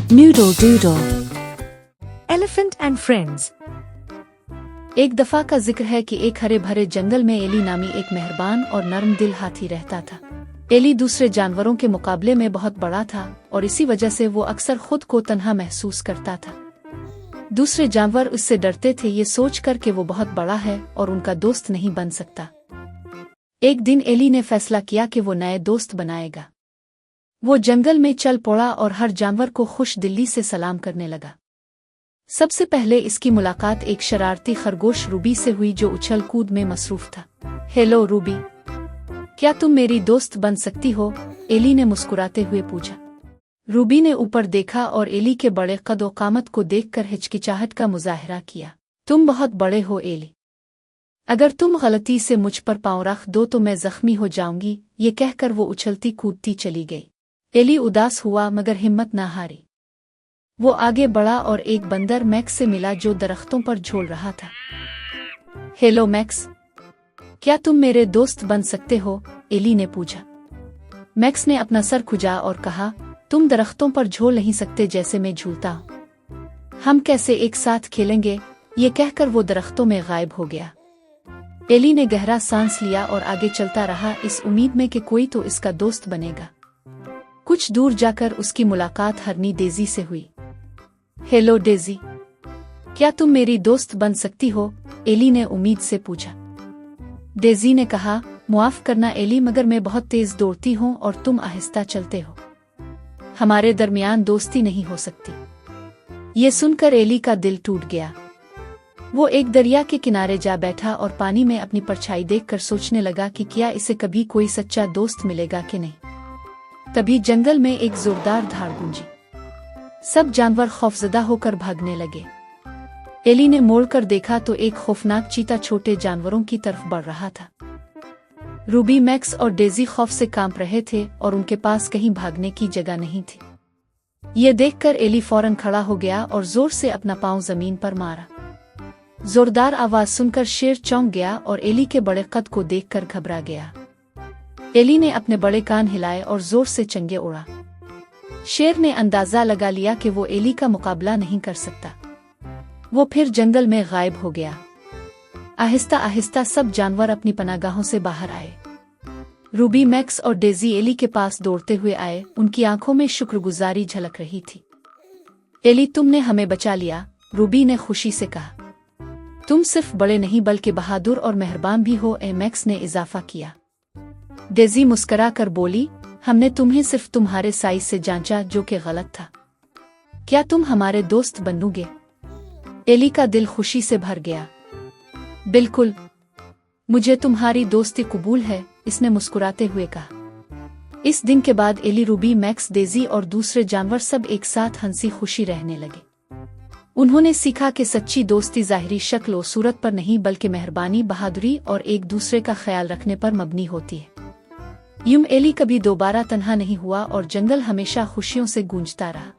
Noodle Doodle Elephant and Friends। एक दफा का जिक्र है कि एक हरे भरे जंगल में एली नामी एक मेहरबान और नर्म दिल हाथी रहता था। एली दूसरे जानवरों के मुकाबले में बहुत बड़ा था और इसी वजह से वो अक्सर खुद को तन्हा महसूस करता था। दूसरे जानवर उससे डरते थे, ये सोचकर कि वो बहुत बड़ा है और उनका दोस्त नहीं बन सकता। एक दिन एली ने फैसला किया कि वो नए दोस्त बनाएगा। वो जंगल में चल पड़ा और हर जानवर को खुश दिली से सलाम करने लगा। सबसे पहले इसकी मुलाकात एक शरारती खरगोश रूबी से हुई जो उछल कूद में मसरूफ था। हेलो रूबी, क्या तुम मेरी दोस्त बन सकती हो? एली ने मुस्कुराते हुए पूछा। रूबी ने ऊपर देखा और एली के बड़े कद और कामत को देखकर हिचकिचाहट का मुजाहरा किया। तुम बहुत बड़े हो एली, अगर तुम गलती से मुझ पर पाँव रख दो तो मैं जख्मी हो जाऊंगी। ये कहकर वो उछलती कूदती चली गई। एली उदास हुआ मगर हिम्मत न हारी। वो आगे बढ़ा और एक बंदर मैक्स से मिला जो दरख्तों पर झूल रहा था। हेलो मैक्स, क्या तुम मेरे दोस्त बन सकते हो? एली ने पूछा। मैक्स ने अपना सर खुजा और कहा, तुम दरख्तों पर झूल नहीं सकते जैसे मैं झूलता हूँ। हम कैसे एक साथ खेलेंगे? ये कहकर वो दरख्तों में गायब हो गया। एली ने गहरा सांस लिया और आगे चलता रहा, इस उम्मीद में कि कोई तो इसका दोस्त बनेगा। कुछ दूर जाकर उसकी मुलाकात हरनी डेज़ी से हुई। हेलो डेज़ी, क्या तुम मेरी दोस्त बन सकती हो? एली ने उम्मीद से पूछा। डेज़ी ने कहा, मुआफ करना एली, मगर मैं बहुत तेज दौड़ती हूँ और तुम आहिस्ता चलते हो। हमारे दरमियान दोस्ती नहीं हो सकती। ये सुनकर एली का दिल टूट गया। वो एक दरिया के किनारे जा बैठा और पानी में अपनी परछाई देखकर सोचने लगा कि क्या इसे कभी कोई सच्चा दोस्त मिलेगा कि नहीं। तभी जंगल में एक जोरदार धाड़ गूंजी। सब जानवर खौफजदा होकर भागने लगे। एली ने मोड़कर देखा तो एक खौफनाक चीता छोटे जानवरों की तरफ बढ़ रहा था। रूबी, मैक्स और डेज़ी खौफ से कांप रहे थे और उनके पास कहीं भागने की जगह नहीं थी। ये देखकर एली फौरन खड़ा हो गया और जोर से अपना पांव जमीन पर मारा। जोरदार आवाज सुनकर शेर चौंक गया और एली के बड़े कद को देखकर घबरा गया। एली ने अपने बड़े कान हिलाए और जोर से चंगे उड़ा। शेर ने अंदाजा लगा लिया कि वो एली का मुकाबला नहीं कर सकता। वो फिर जंगल में गायब हो गया। आहिस्ता आहिस्ता सब जानवर अपनी पनागाहों से बाहर आए। रूबी, मैक्स और डेज़ी एली के पास दौड़ते हुए आए। उनकी आंखों में शुक्रगुजारी झलक रही थी। एली, तुमने हमें बचा लिया, रूबी ने खुशी से कहा। तुम सिर्फ बड़े नहीं बल्कि बहादुर और मेहरबान भी हो, मैक्स ने इजाफा किया। डेज़ी मुस्करा कर बोली, हमने तुम्हें सिर्फ तुम्हारे साइज से जांचा जो कि गलत था। क्या तुम हमारे दोस्त बनोगे? एली का दिल खुशी से भर गया। बिल्कुल, मुझे तुम्हारी दोस्ती कबूल है, इसने मुस्कुराते हुए कहा। इस दिन के बाद एली, रूबी, मैक्स, डेज़ी और दूसरे जानवर सब एक साथ हंसी खुशी रहने लगे। उन्होंने सीखा कि सच्ची दोस्ती ज़ाहिरी शक्ल और सूरत पर नहीं बल्कि मेहरबानी, बहादुरी और एक दूसरे का ख्याल रखने पर मबनी होती है। यूं एली कभी दोबारा तन्हा नहीं हुआ और जंगल हमेशा खुशियों से गूंजता रहा।